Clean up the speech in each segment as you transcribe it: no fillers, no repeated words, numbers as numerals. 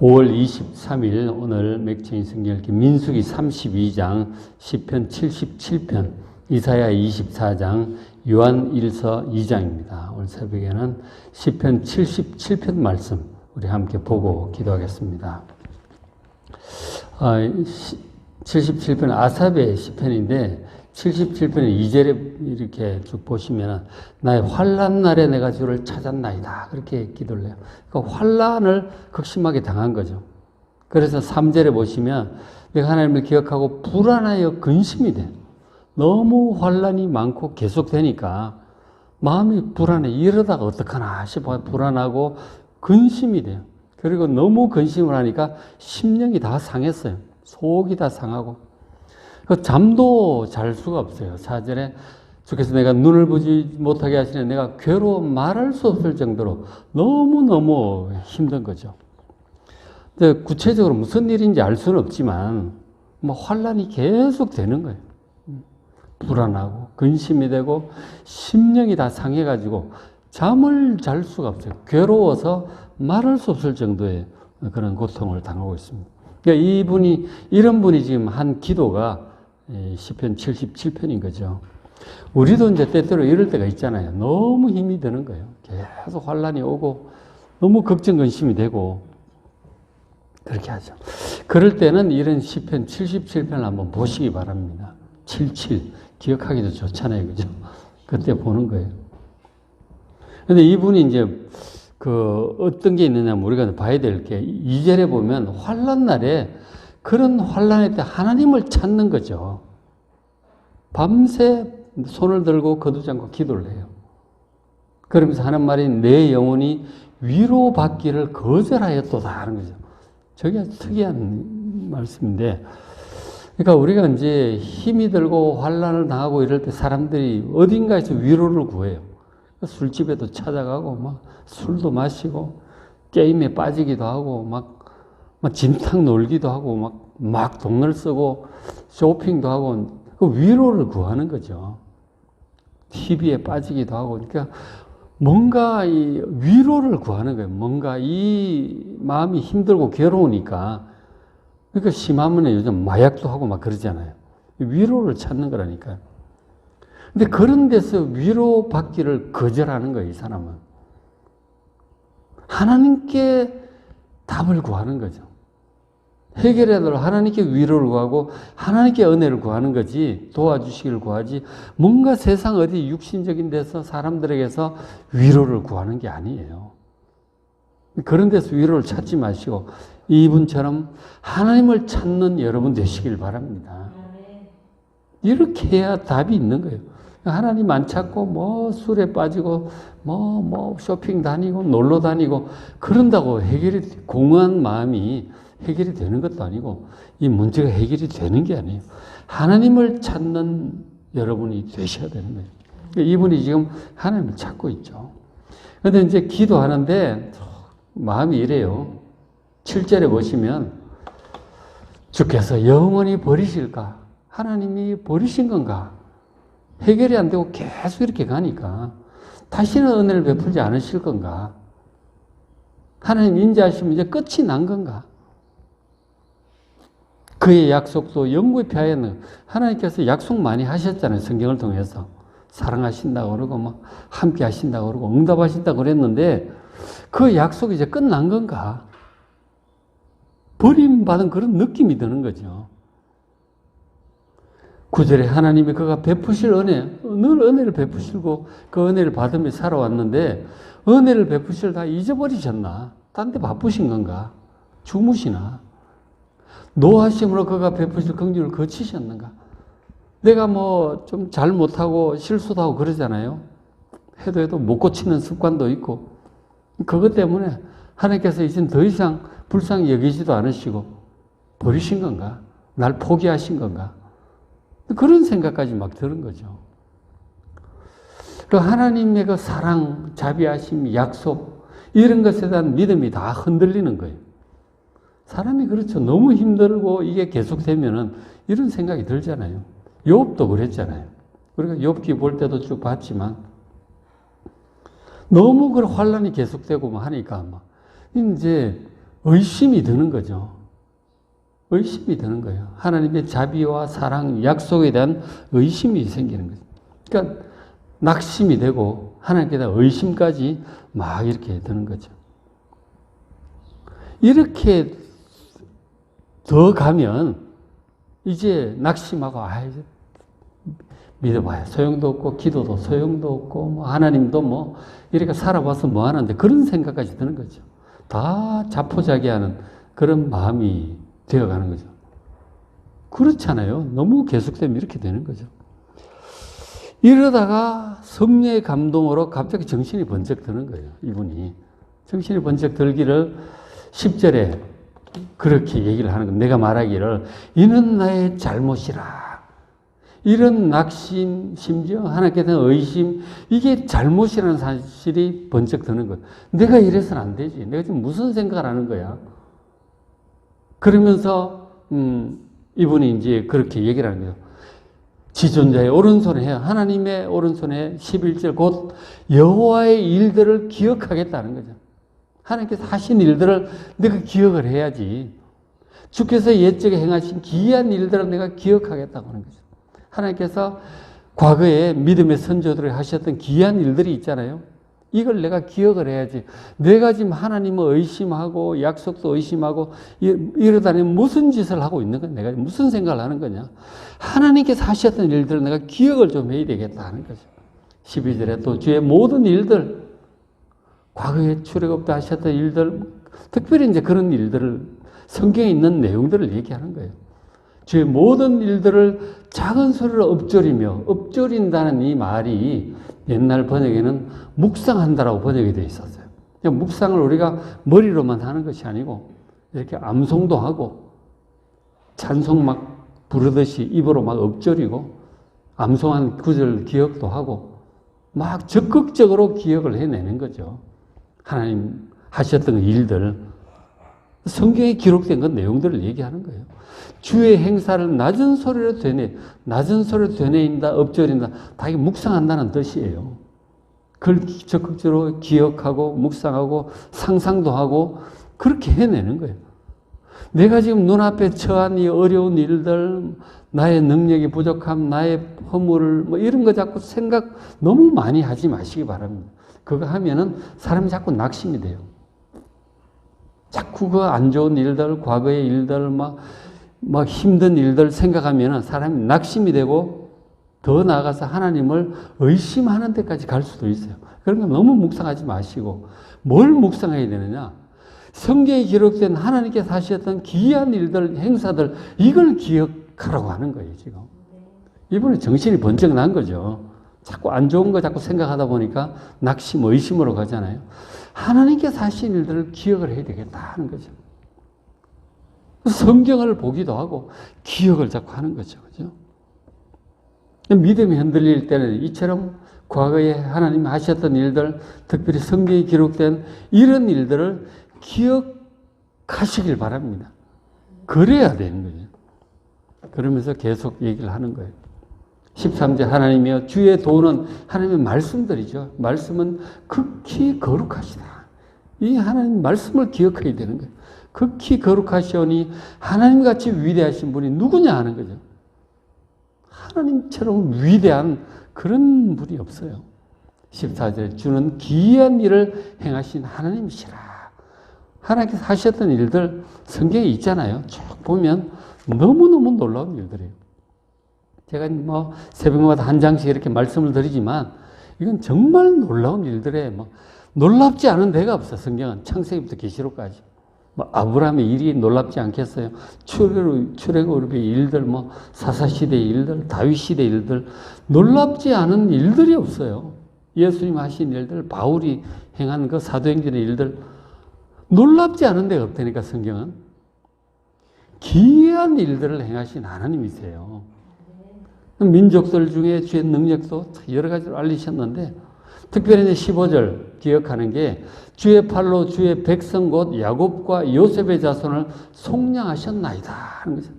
5월 23일 오늘 맥체인 성경 읽기 민수기 32장, 시편 77편, 이사야 24장, 요한 1서 2장입니다. 오늘 새벽에는 시편 77편 말씀 우리 함께 보고 기도하겠습니다. 77편 아삽의 시편인데 77편의 2절에 이렇게 쭉 보시면 나의 환난 날에 내가 주를 찾았나이다 그렇게 기도를 해요. 그러니까 환난을 극심하게 당한 거죠. 그래서 3절에 보시면 내가 하나님을 기억하고 불안하여 근심이 돼. 너무 환난이 많고 계속되니까 마음이 불안해. 이러다가 어떡하나 싶어 불안하고 근심이 돼요. 그리고 너무 근심을 하니까 심령이 다 상했어요. 속이 다 상하고 잠도 잘 수가 없어요. 4절에 주께서 내가 눈을 보지 못하게 하시네 내가 괴로워 말할 수 없을 정도로 너무너무 힘든 거죠. 근데 구체적으로 무슨 일인지 알 수는 없지만 뭐 환난이 계속 되는 거예요. 불안하고 근심이 되고 심령이 다 상해가지고 잠을 잘 수가 없어요. 괴로워서 말할 수 없을 정도의 그런 고통을 당하고 있습니다. 그러니까 이런 분이 지금 한 기도가 시편 77편인 거죠. 우리도 이제 때때로 이럴 때가 있잖아요. 너무 힘이 드는 거예요. 계속 환난이 오고 너무 걱정 근심이 되고 그렇게 하죠. 그럴 때는 이런 시편 77편을 한번 보시기 바랍니다. 77 기억하기도 좋잖아요. 그죠? 그때 보는 거예요. 근데 이분이 이제 어떤 게 있느냐면 우리가 봐야 될 게 2절에 보면 환난 날에 그런 환난의 때 하나님을 찾는 거죠. 밤새 손을 들고 거두지 않고 기도를 해요. 그러면서 하는 말이 내 영혼이 위로받기를 거절하였도다 하는 거죠. 저게 특이한 말씀인데, 그러니까 우리가 이제 힘이 들고 환난을 당하고 이럴 때 사람들이 어딘가에서 위로를 구해요. 술집에도 찾아가고 막 술도 마시고 게임에 빠지기도 하고 막 진탕 놀기도 하고 막 돈을 쓰고 쇼핑도 하고 그 위로를 구하는 거죠. TV에 빠지기도 하고 그러니까 뭔가 이 위로를 구하는 거예요. 뭔가 이 마음이 힘들고 괴로우니까 그러니까 심하면 요즘 마약도 하고 막 그러잖아요. 위로를 찾는 거라니까요. 근데 그런 데서 위로받기를 거절하는 거예요, 이 사람은. 하나님께 답을 구하는 거죠. 해결해달라고 하나님께 위로를 구하고 하나님께 은혜를 구하는 거지 도와주시기를 구하지 뭔가 세상 어디 육신적인 데서 사람들에게서 위로를 구하는 게 아니에요. 그런 데서 위로를 찾지 마시고 이분처럼 하나님을 찾는 여러분 되시길 바랍니다. 이렇게 해야 답이 있는 거예요. 하나님 안 찾고 뭐 술에 빠지고 뭐 쇼핑 다니고 놀러 다니고 그런다고 해결이 공허한 마음이 해결이 되는 것도 아니고 이 문제가 해결이 되는 게 아니에요. 하나님을 찾는 여러분이 되셔야 되는 거예요. 이분이 지금 하나님을 찾고 있죠. 그런데 이제 기도하는데 마음이 이래요. 7절에 보시면 주께서 영원히 버리실까? 하나님이 버리신 건가? 해결이 안 되고 계속 이렇게 가니까 다시는 은혜를 베풀지 않으실 건가? 하나님 인자하시면 이제 끝이 난 건가? 그의 약속도 영구히 피하였는 하나님께서 약속 많이 하셨잖아요. 성경을 통해서. 사랑하신다고 그러고 함께 하신다고 그러고 응답하신다고 그랬는데 그 약속이 이제 끝난 건가? 버림받은 그런 느낌이 드는 거죠. 9절에 하나님이 그가 베푸실 은혜, 늘 은혜를 베푸시고 그 은혜를 받으며 살아왔는데 은혜를 베푸실 다 잊어버리셨나? 딴 데 바쁘신 건가? 주무시나? 노하심으로 그가 베푸실 긍휼을 거치셨는가? 내가 좀 잘못하고 실수도 하고 그러잖아요. 해도 못 고치는 습관도 있고 그것 때문에 하나님께서 이젠 더 이상 불쌍히 여기지도 않으시고 버리신 건가? 날 포기하신 건가? 그런 생각까지 막 드는 거죠. 하나님의 그 사랑, 자비하심, 약속 이런 것에 대한 믿음이 다 흔들리는 거예요. 사람이 그렇죠. 너무 힘들고 이게 계속되면은 이런 생각이 들잖아요. 욥도 그랬잖아요. 우리가 욥기 볼 때도 쭉 봤지만 너무 그 환란이 계속되고 하니까 이제 의심이 드는 거죠. 의심이 드는 거예요. 하나님의 자비와 사랑, 약속에 대한 의심이 생기는 거죠. 그러니까 낙심이 되고 하나님께 대한 의심까지 막 이렇게 드는 거죠. 이렇게 더 가면 이제 낙심하고 이제 믿어봐야 소용도 없고 기도도 소용도 없고 뭐 하나님도 뭐 이렇게 살아봐서 뭐 하는데 그런 생각까지 드는 거죠. 다 자포자기하는 그런 마음이 되어가는 거죠. 그렇잖아요. 너무 계속되면 이렇게 되는 거죠. 이러다가 성령의 감동으로 갑자기 정신이 번쩍 드는 거예요. 이분이. 정신이 번쩍 들기를 10절에 그렇게 얘기를 하는 거예요. 내가 말하기를 이는 나의 잘못이라. 이런 낙심, 심지어 하나님께 대한 의심, 이게 잘못이라는 사실이 번쩍 드는 거예요. 내가 이래서는 안 되지. 내가 지금 무슨 생각을 하는 거야. 그러면서 이분이 이제 그렇게 얘기를 하는 거예요. 지존자의 오른손에 해요. 하나님의 오른손에 11절 곧 여호와의 일들을 기억하겠다는 거죠. 하나님께서 하신 일들을 내가 기억을 해야지. 주께서 옛적에 행하신 기이한 일들을 내가 기억하겠다고 하는 거죠. 하나님께서 과거에 믿음의 선조들이 하셨던 기이한 일들이 있잖아요. 이걸 내가 기억을 해야지. 내가 지금 하나님을 의심하고 약속도 의심하고 이러다니 무슨 짓을 하고 있는 거야? 내가 무슨 생각을 하는 거냐? 하나님께서 하셨던 일들을 내가 기억을 좀 해야 되겠다 하는 거죠. 12절에 또 주의 모든 일들, 과거에 출애굽 때 하셨던 일들, 특별히 이제 그런 일들을 성경에 있는 내용들을 얘기하는 거예요. 주의 모든 일들을 작은 소리로 엎조리며, 엎조린다는 이 말이 옛날 번역에는 묵상한다라고 번역이 되어 있었어요. 그냥 묵상을 우리가 머리로만 하는 것이 아니고 이렇게 암송도 하고 찬송 막 부르듯이 입으로 막 엎조리고 암송한 구절 기억도 하고 막 적극적으로 기억을 해내는 거죠. 하나님 하셨던 일들, 성경에 기록된 그 내용들을 얘기하는 거예요. 주의 행사를 낮은 소리로 되뇌인다, 엎조린다, 다 이게 묵상한다는 뜻이에요. 그걸 적극적으로 기억하고, 묵상하고, 상상도 하고, 그렇게 해내는 거예요. 내가 지금 눈앞에 처한 이 어려운 일들, 나의 능력이 부족함, 나의 허물, 뭐 이런 거 자꾸 생각 너무 많이 하지 마시기 바랍니다. 그거 하면은 사람이 자꾸 낙심이 돼요. 자꾸 그 안 좋은 일들, 과거의 일들, 막 힘든 일들 생각하면 사람이 낙심이 되고 더 나아가서 하나님을 의심하는 데까지 갈 수도 있어요. 그러니까 너무 묵상하지 마시고 뭘 묵상해야 되느냐? 성경에 기록된 하나님께서 하셨던 기이한 일들, 행사들, 이걸 기억하라고 하는 거예요, 지금. 이분은 정신이 번쩍 난 거죠. 자꾸 안 좋은 거 자꾸 생각하다 보니까 낙심, 의심으로 가잖아요. 하나님께서 하신 일들을 기억을 해야 되겠다 하는 거죠. 성경을 보기도 하고 기억을 자꾸 하는 거죠. 그죠? 믿음이 흔들릴 때는 이처럼 과거에 하나님이 하셨던 일들, 특별히 성경에 기록된 이런 일들을 기억하시길 바랍니다. 그래야 되는 거죠. 그러면서 계속 얘기를 하는 거예요. 13절 하나님이여 주의 도는 하나님의 말씀들이죠. 말씀은 극히 거룩하시다. 이 하나님 말씀을 기억해야 되는 거예요. 극히 거룩하시오니 하나님같이 위대하신 분이 누구냐 하는 거죠. 하나님처럼 위대한 그런 분이 없어요. 14절에 주는 기이한 일을 행하신 하나님이시라. 하나님께서 하셨던 일들 성경에 있잖아요. 쭉 보면 너무너무 놀라운 일들이에요. 제가 뭐 새벽마다 한 장씩 이렇게 말씀을 드리지만 이건 정말 놀라운 일들에 놀랍지 않은 데가 없어요. 성경은 창세기부터 계시록까지. 아브라함의 일이 놀랍지 않겠어요? 출애굽의 일들, 사사시대의 일들, 다윗시대의 일들, 놀랍지 않은 일들이 없어요. 예수님 하신 일들, 바울이 행한 그 사도행전의 일들, 놀랍지 않은 데가 없다니까, 성경은. 기이한 일들을 행하신 하나님이세요. 민족들 중에 주의 능력도 여러 가지로 알리셨는데, 특별히 15절 기억하는 게 주의 팔로 주의 백성 곧 야곱과 요셉의 자손을 속량하셨나이다 하는 거죠.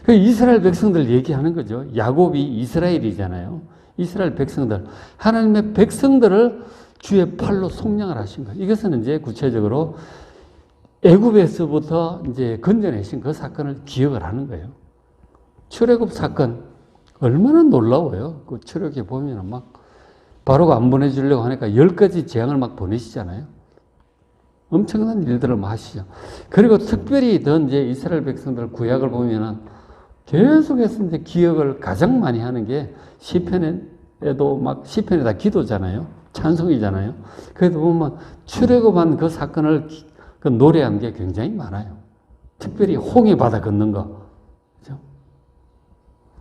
그 이스라엘 백성들 얘기하는 거죠. 야곱이 이스라엘이잖아요. 이스라엘 백성들, 하나님의 백성들을 주의 팔로 속량을 하신 거예요. 이것은 이제 구체적으로 애굽에서부터 이제 건져내신 그 사건을 기억을 하는 거예요. 출애굽 사건 얼마나 놀라워요. 그 출애굽에 보면은 막 바로가 안 보내주려고 하니까 10가지 재앙을 막 보내시잖아요. 엄청난 일들을 막 하시죠. 그리고 특별히 더 이제 이스라엘 백성들 구약을 보면은 계속해서 이제 기억을 가장 많이 하는 게 시편에도 막 시편에다 기도잖아요. 찬송이잖아요. 그래도 보면 출애굽한 그 사건을 그 노래한 게 굉장히 많아요. 특별히 홍해 바다 걷는 거. 그죠?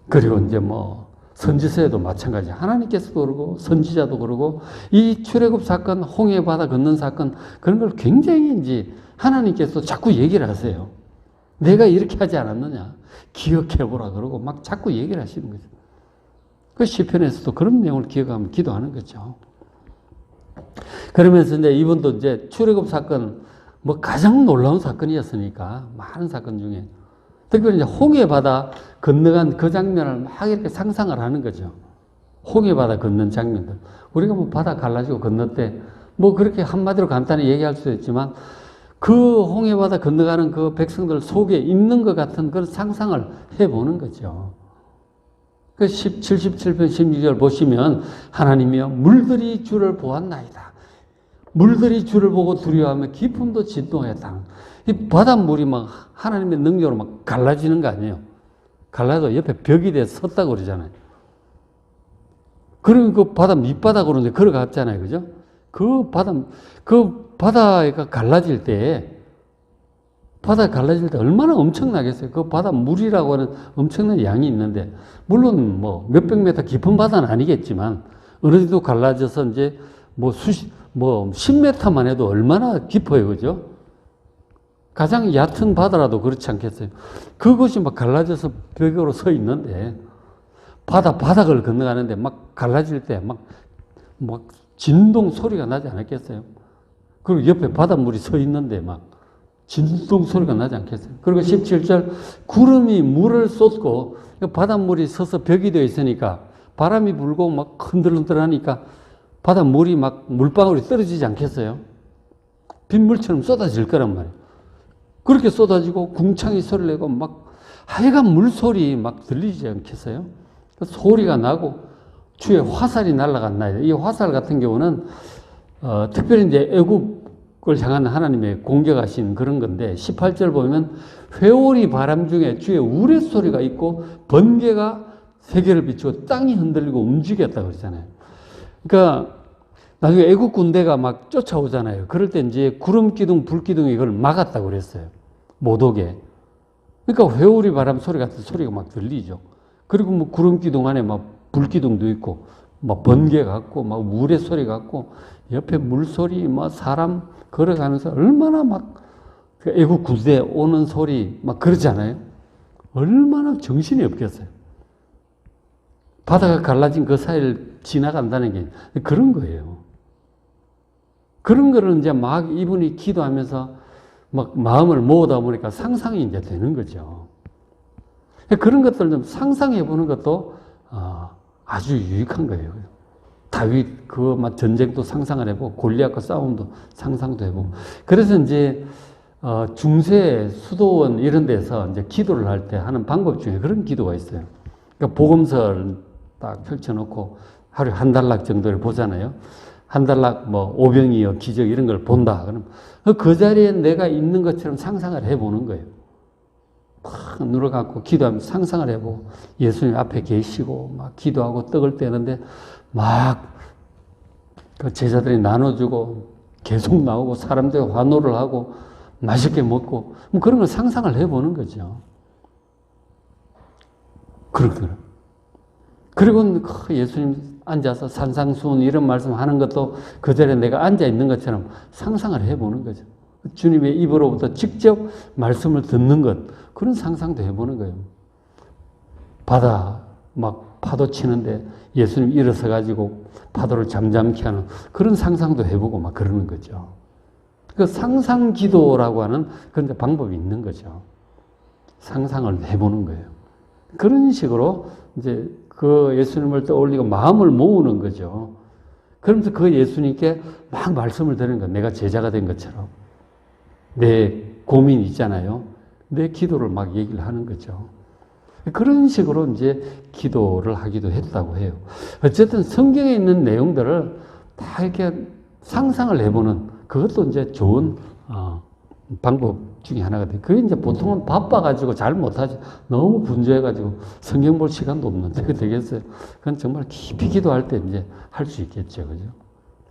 그리고 이제 뭐 선지서에도 마찬가지. 하나님께서도 그러고 선지자도 그러고 이 출애굽 사건, 홍해 바다 걷는 사건 그런 걸 굉장히 이제 하나님께서 자꾸 얘기를 하세요. 내가 이렇게 하지 않았느냐? 기억해보라 그러고 막 자꾸 얘기를 하시는 거죠. 그 시편에서도 그런 내용을 기억하면 기도하는 거죠. 그러면서 이제 이분도 이제 출애굽 사건 뭐 가장 놀라운 사건이었으니까 많은 사건 중에 특별히 이제 홍해 바다 건너간 그 장면을 막 이렇게 상상을 하는 거죠. 홍해 바다 걷는 장면들. 우리가 뭐 바다 갈라지고 건넜대 뭐 그렇게 한마디로 간단히 얘기할 수도 있지만 그 홍해 바다 건너가는 그 백성들 속에 있는 것 같은 그런 상상을 해보는 거죠. 그 77편 16절 보시면 하나님이여 물들이 주를 보았나이다. 물들이 주를 보고 두려워하며 기품도 진동했다. 이 바닷물이 막 하나님의 능력으로 막 갈라지는 거 아니에요. 갈라도 옆에 벽이 돼서 섰다고 그러잖아요. 그러면 그 바다 밑바닥으로 이제 걸어갔잖아요. 그죠? 그 바다가 갈라질 때 얼마나 엄청나겠어요. 그 바다 물이라고 하는 엄청난 양이 있는데, 물론 뭐 몇백 미터 깊은 바다는 아니겠지만, 어느 정도 갈라져서 이제 뭐 10m만 해도 얼마나 깊어요. 그죠? 가장 얕은 바다라도 그렇지 않겠어요. 그것이 막 갈라져서 벽으로 서 있는데, 바닥을 건너가는데 막 갈라질 때 막 진동 소리가 나지 않았겠어요? 그리고 옆에 바닷물이 서 있는데 막 진동 소리가 나지 않겠어요? 그리고 17절 구름이 물을 쏟고 바닷물이 서서 벽이 되어 있으니까 바람이 불고 막 흔들흔들하니까 바닷물이 막 물방울이 떨어지지 않겠어요? 빗물처럼 쏟아질 거란 말이에요. 그렇게 쏟아지고 궁창이 소리를 내고 막 하여간 물소리 막 들리지 않겠어요? 그 소리가 나고 주에 화살이 날아갔나요? 이 화살 같은 경우는 특별히 이제 애국을 향한 하나님의 공격하신 그런 건데 18절 보면 회오리 바람 중에 주의 우레소리가 있고 번개가 세계를 비추고 땅이 흔들리고 움직였다고 그러잖아요. 그러니까 나중에 애국 군대가 막 쫓아오잖아요. 그럴 때 이제 구름 기둥, 불 기둥이 이걸 막았다고 그랬어요. 못 오게. 그러니까 회오리 바람 소리 같은 소리가 막 들리죠. 그리고 뭐 구름 기둥 안에 막 불 기둥도 있고, 막 번개 같고, 막 우레 소리 같고, 옆에 물소리, 막 사람 걸어가면서 얼마나 막 애국 군대 오는 소리 막 그러잖아요. 얼마나 정신이 없겠어요. 바다가 갈라진 그 사이를 지나간다는 게 그런 거예요. 그런 거를 이제 막 이분이 기도하면서 막 마음을 모으다 보니까 상상이 이제 되는 거죠. 그런 것들을 좀 상상해 보는 것도 아주 유익한 거예요. 다윗 막 전쟁도 상상을 해보고 골리앗과 싸움도 상상도 해보고. 그래서 이제 중세 수도원 이런 데서 이제 기도를 할 때 하는 방법 중에 그런 기도가 있어요. 그러니까 복음서를 딱 펼쳐놓고 하루에 한 단락 정도를 보잖아요. 한 단락 뭐 오병이어 기적 이런 걸 본다. 그럼 그 자리에 내가 있는 것처럼 상상을 해보는 거예요. 막 눈을 감고 기도하면서 상상을 해보고 예수님 앞에 계시고 막 기도하고 떡을 떼는데 막 그 제자들이 나눠주고 계속 나오고 사람들이 환호를 하고 맛있게 먹고 뭐 그런 걸 상상을 해보는 거죠. 그렇구나. 그리고 예수님 앉아서 산상수훈 이런 말씀하는 것도 그 자리에 내가 앉아 있는 것처럼 상상을 해보는 거죠. 주님의 입으로부터 직접 말씀을 듣는 것, 그런 상상도 해보는 거예요. 바다 막 파도 치는데 예수님 일어서 가지고 파도를 잠잠케 하는 그런 상상도 해보고 막 그러는 거죠. 그 상상 기도라고 하는 그런 방법이 있는 거죠. 상상을 해보는 거예요. 그런 식으로 이제 그 예수님을 떠올리고 마음을 모으는 거죠. 그러면서 그 예수님께 막 말씀을 드리는 거예요. 내가 제자가 된 것처럼. 내 고민이 있잖아요. 내 기도를 막 얘기를 하는 거죠. 그런 식으로 이제 기도를 하기도 했다고 해요. 어쨌든 성경에 있는 내용들을 다 이렇게 상상을 해보는 그것도 이제 좋은 방법 중에 하나가 돼요. 그게 이제 보통은 바빠가지고 잘 못하지. 너무 분주해가지고 성경 볼 시간도 없는데 그게 되겠어요. 그건 정말 깊이 기도할 때 이제 할 수 있겠죠. 그죠?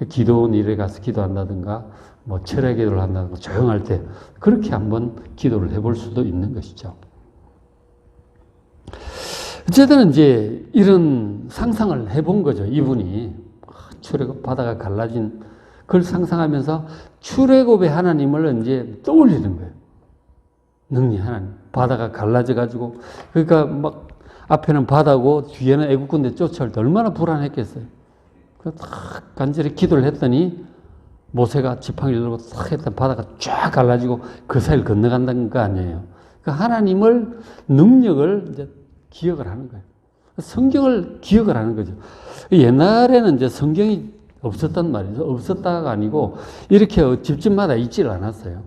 기도원 일에 가서 기도한다든가, 뭐 철야 기도를 한다든가, 조용할 때 그렇게 한번 기도를 해볼 수도 있는 것이죠. 어쨌든 이제 이런 상상을 해본 거죠. 이분이 출애굽 바다가 갈라진 그걸 상상하면서 출애굽의 하나님을 이제 떠올리는 거예요. 능히 하나님. 바다가 갈라져 가지고 그러니까 막 앞에는 바다고 뒤에는 애국 군대 쫓아올 때 얼마나 불안했겠어요. 그래서 딱 간절히 기도를 했더니 모세가 지팡이를 들고 탁 했던 바다가 쫙 갈라지고 그 사이를 건너간다는 거 아니에요. 그 하나님을 능력을 이제 기억을 하는 거예요. 성경을 기억을 하는 거죠. 옛날에는 이제 성경이 없었단 말이죠. 없었다가 아니고 이렇게 집집마다 있질 않았어요.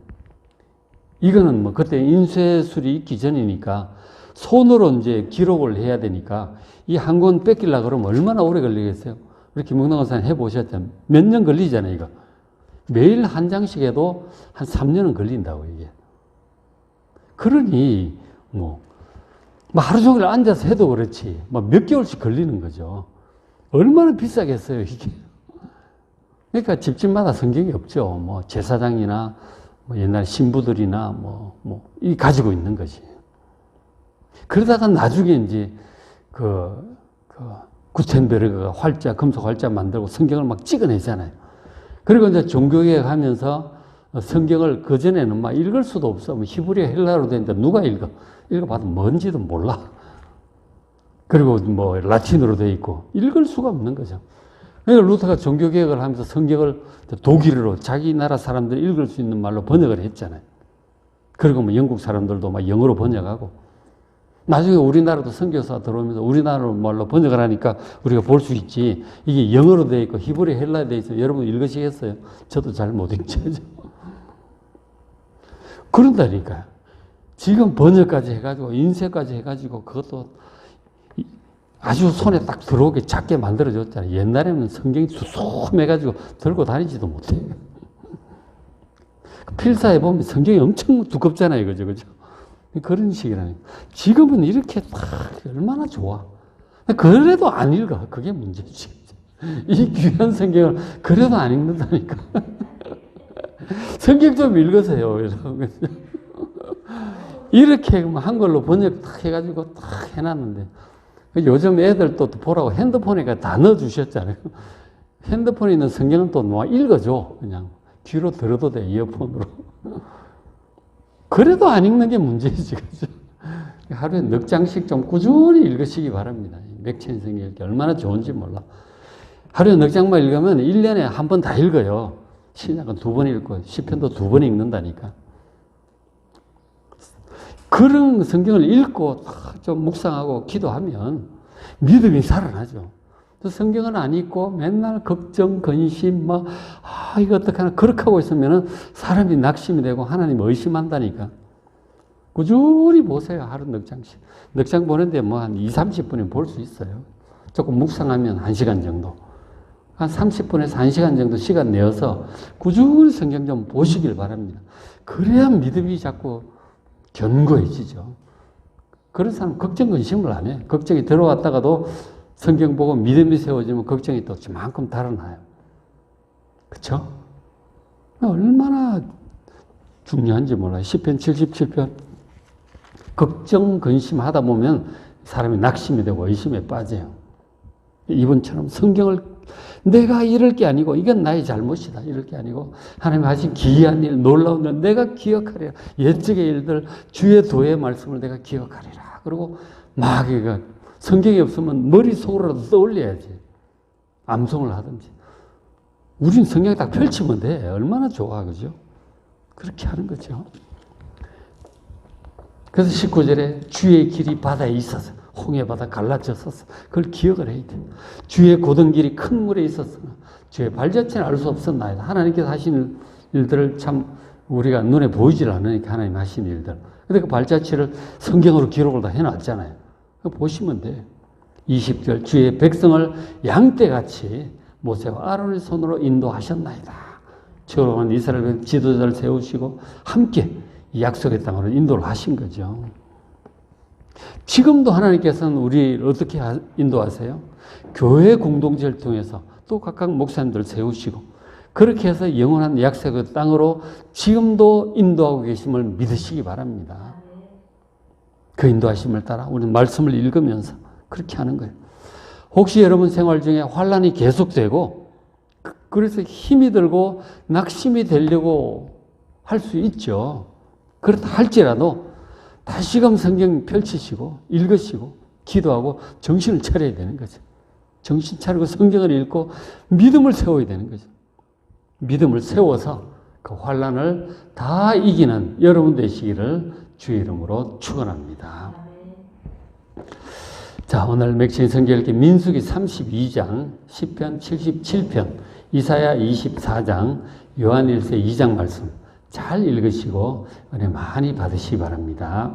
이거는 뭐 그때 인쇄술이 있기 전이니까 손으로 이제 기록을 해야 되니까 이 한 권 뺏기려고 그러면 얼마나 오래 걸리겠어요? 우리 김영남 권사님 해보셨잖아요. 몇 년 걸리잖아요, 이거. 매일 한 장씩 해도 한 3년은 걸린다고, 이게. 그러니, 뭐 하루 종일 앉아서 해도 그렇지, 몇 개월씩 걸리는 거죠. 얼마나 비싸겠어요, 이게. 그러니까 집집마다 성경이 없죠. 뭐 제사장이나 옛날 신부들이나 이 가지고 있는 거지. 그러다가 나중에 이제 구텐베르그가 활자, 금속 활자 만들고 성경을 막 찍어내잖아요. 그리고 이제 종교개혁 하면서 성경을 그전에는 막 읽을 수도 없어. 뭐 히브리어 헬라어로 되는데 누가 읽어? 읽어봐도 뭔지도 몰라. 그리고 뭐 라틴어로 돼 있고 읽을 수가 없는 거죠. 그러니까 루터가 종교개혁을 하면서 성경을 독일어로 자기 나라 사람들이 읽을 수 있는 말로 번역을 했잖아요. 그리고 뭐 영국 사람들도 막 영어로 번역하고 나중에 우리나라도 선교사 들어오면서 우리나라 말로 번역을 하니까 우리가 볼 수 있지. 이게 영어로 돼 있고 히브리 헬라어 돼 있어요. 여러분 읽으시겠어요? 저도 잘 못 읽죠. 그런다니까요. 지금 번역까지 해가지고 인쇄까지 해가지고 그것도 아주 손에 딱 들어오게 작게 만들어줬잖아요. 옛날에는 성경이 두툼해가지고 들고 다니지도 못해요. 필사해 보면 성경이 엄청 두껍잖아요. 그죠? 그런 식이라니까. 지금은 이렇게 딱 얼마나 좋아. 그래도 안 읽어. 그게 문제지. 이 귀한 성경을 그래도 안 읽는다니까. 성경 좀 읽으세요. 이렇게 한글로 번역 딱 해가지고 딱 해놨는데. 요즘 애들 또 보라고 핸드폰에 다 넣어주셨잖아요. 핸드폰에 있는 성경은 또 읽어줘. 그냥 귀로 들어도 돼. 이어폰으로. 그래도 안 읽는 게 문제지. 그죠? 하루에 넉 장씩 좀 꾸준히 읽으시기 바랍니다. 맥체인 성경 읽기 얼마나 좋은지 몰라. 하루에 넉 장만 읽으면 1년에 한 번 다 읽어요. 신약은 2번 읽고 시편도 2번 읽는다니까. 그런 성경을 읽고 좀 묵상하고 기도하면 믿음이 살아나죠. 성경은 안 읽고 맨날 걱정, 근심, 이거 어떡하나, 그렇게 하고 있으면 사람이 낙심이 되고 하나님 의심한다니까. 꾸준히 보세요. 하루 넉 장씩. 넉 장 보는데 한 2, 30분이면 볼 수 있어요. 조금 묵상하면 1시간 정도. 한 30분에서 1시간 정도 시간 내어서 꾸준히 성경 좀 보시길 바랍니다. 그래야 믿음이 자꾸 견고해지죠. 그런 사람은 걱정, 근심을 안 해. 걱정이 들어왔다가도 성경 보고 믿음이 세워지면 걱정이 또 저만큼 달아나요. 그쵸? 얼마나 중요한지 몰라요. 시편 77편. 걱정, 근심하다 보면 사람이 낙심이 되고 의심에 빠져요. 이분처럼 성경을 내가 이럴 게 아니고 이건 나의 잘못이다. 이럴 게 아니고 하나님 하신 기이한 일, 놀라운 일 내가 기억하리라. 옛적의 일들, 주의 도의 말씀을 내가 기억하리라. 그리고 막 이거 성경이 없으면 머릿속으로라도 떠올려야지. 암송을 하든지. 우린 성경에 딱 펼치면 돼. 얼마나 좋아, 그죠? 그렇게 하는 거죠. 그래서 19절에 주의 길이 바다에 있어서 홍해바다 갈라졌었어. 그걸 기억을 해야 돼. 주의 고든 길이 큰 물에 있었으나 주의 발자취는 알 수 없었나이다. 하나님께서 하시는 일들을 참 우리가 눈에 보이질 않으니까 하나님 하신 일들. 근데 그 발자취를 성경으로 기록을 다 해놨잖아요. 보시면 돼요. 20절 주의 백성을 양떼같이 모세와 아론의 손으로 인도하셨나이다. 저런 이스라엘 지도자를 세우시고 함께 이 약속의 땅으로 인도를 하신 거죠. 지금도 하나님께서는 우리를 어떻게 인도하세요? 교회 공동체를 통해서 또 각각 목사님들 세우시고 그렇게 해서 영원한 약속의 땅으로 지금도 인도하고 계심을 믿으시기 바랍니다. 그 인도하심을 따라 우리는 말씀을 읽으면서 그렇게 하는 거예요. 혹시 여러분 생활 중에 환란이 계속되고 그래서 힘이 들고 낙심이 되려고 할 수 있죠. 그렇다 할지라도 다시금 성경 펼치시고 읽으시고 기도하고 정신을 차려야 되는 거죠. 정신 차리고 성경을 읽고 믿음을 세워야 되는 거죠. 믿음을 세워서 그 환란을 다 이기는 여러분 되시기를 주의 이름으로 축원합니다. 자, 오늘 맥신 성경 읽기 민수기 32장, 시편 77편, 이사야 24장, 요한일서 2장 말씀 잘 읽으시고 은혜 많이 받으시기 바랍니다.